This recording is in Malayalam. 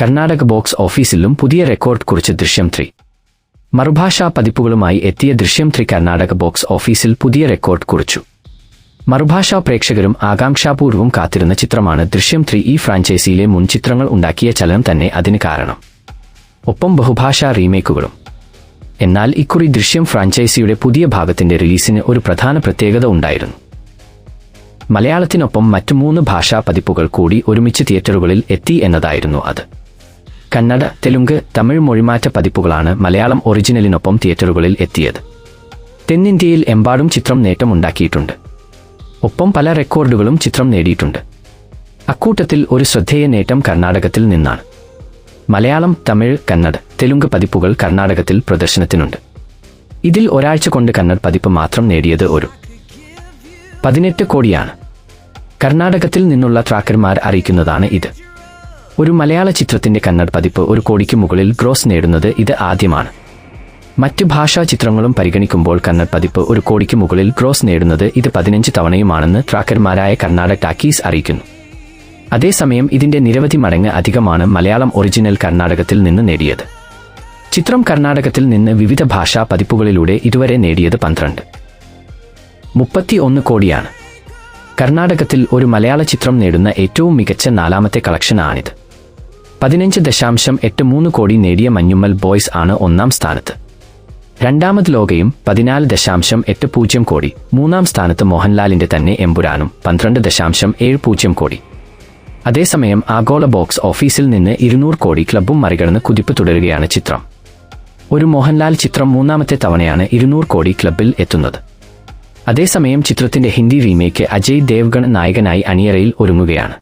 കർണാടക ബോക്സ് ഓഫീസിലും പുതിയ റെക്കോർഡ് കുറിച്ച് ദൃശ്യം 3. മറുഭാഷാ പതിപ്പുകളുമായി എത്തിയ ദൃശ്യം 3 കർണാടക ബോക്സ് ഓഫീസിൽ പുതിയ റെക്കോർഡ് കുറിച്ചു. മറുഭാഷാ പ്രേക്ഷകരും ആകാംക്ഷാപൂർവ്വം കാത്തിരുന്ന ചിത്രമാണ് ദൃശ്യം 3. ഈ ഫ്രാഞ്ചൈസിയിലെ മുൻ ചിത്രങ്ങൾ ഉണ്ടാക്കിയ ചലനം തന്നെ അതിന് കാരണം. ഒപ്പം ബഹുഭാഷാ റീമേക്കുകളും. എന്നാൽ ഇക്കുറി ദൃശ്യം ഫ്രാഞ്ചൈസിയുടെ പുതിയ ഭാഗത്തിന്റെ റിലീസിന് ഒരു പ്രധാന പ്രത്യേകത ഉണ്ടായിരുന്നു. മലയാളത്തിനൊപ്പം മറ്റു 3 ഭാഷാ പതിപ്പുകൾ കൂടി ഒരുമിച്ച് തിയേറ്ററുകളിൽ എത്തി എന്നതായിരുന്നു അത്. കന്നഡ, തെലുങ്ക്, തമിഴ് മൊഴിമാറ്റ പതിപ്പുകളാണ് മലയാളം ഒറിജിനലിനൊപ്പം തിയേറ്ററുകളിൽ എത്തിയത്. തെന്നിന്ത്യയിൽ എമ്പാടും ചിത്രം നേട്ടമുണ്ടാക്കിയിട്ടുണ്ട്. ഒപ്പം പല റെക്കോർഡുകളും ചിത്രം നേടിയിട്ടുണ്ട്. അക്കൂട്ടത്തിൽ ഒരു ശ്രദ്ധേയ നേട്ടം കർണാടകത്തിൽ നിന്നാണ്. മലയാളം, തമിഴ്, കന്നഡ, തെലുങ്ക് പതിപ്പുകൾ കർണാടകത്തിൽ പ്രദർശനത്തിനുണ്ട്. ഇതിൽ ഒരാഴ്ച കൊണ്ട് കന്നഡ പതിപ്പ് മാത്രം നേടിയത് ഒരു 18 കോടിയാണ്. കർണാടകത്തിൽ നിന്നുള്ള ട്രാക്കർമാർ അറിയിക്കുന്നതാണ് ഇത്. ഒരു മലയാള ചിത്രത്തിന്റെ കന്നഡ പതിപ്പ് 1 കോടിക്ക് മുകളിൽ ഗ്രോസ് നേടുന്നത് ഇത് ആദ്യമാണ്. മറ്റ് ഭാഷാ ചിത്രങ്ങളും പരിഗണിക്കുമ്പോൾ കന്നഡ പതിപ്പ് 1 കോടിക്ക് മുകളിൽ ഗ്രോസ് നേടുന്നത് ഇത് 15 തവണയുമാണെന്ന് ട്രാക്കർമാരായ കർണാടക ടാക്കീസ് അറിയിക്കുന്നു. അതേസമയം ഇതിന്റെ നിരവധി മടങ്ങ് അധികമാണ് മലയാളം ഒറിജിനൽ കർണാടകത്തിൽ നിന്ന് നേടിയത്. ചിത്രം കർണാടകത്തിൽ നിന്ന് വിവിധ ഭാഷാ പതിപ്പുകളിലൂടെ ഇതുവരെ നേടിയത് 31 കോടിയാണ്. കർണാടകത്തിൽ ഒരു മലയാള ചിത്രം നേടുന്ന ഏറ്റവും മികച്ച 4ാമത്തെ കളക്ഷനാണിത്. 15.83 കോടി നേടിയ മഞ്ഞുമ്മൽ ബോയ്സ് ആണ് 1ാം സ്ഥാനത്ത്. രണ്ടാമത് ലോകയും 14.80 കോടി. 3ാം സ്ഥാനത്ത് മോഹൻലാലിന്റെ തന്നെ എമ്പുരാനും 12.70 കോടി. അതേസമയം ആഗോള ബോക്സ് ഓഫീസിൽ നിന്ന് 200 കോടി ക്ലബ്ബും മറികടന്ന് കുതിപ്പ് തുടരുകയാണ് ചിത്രം. ഒരു മോഹൻലാൽ ചിത്രം 3ാമത്തെ തവണയാണ് 200 കോടി ക്ലബ്ബിൽ എത്തുന്നത്. അതേസമയം ചിത്രത്തിന്റെ ഹിന്ദി റീമേക്ക് അജയ് ദേവ്ഗൺ നായകനായി അണിയറയിൽ ഒരുങ്ങുകയാണ്.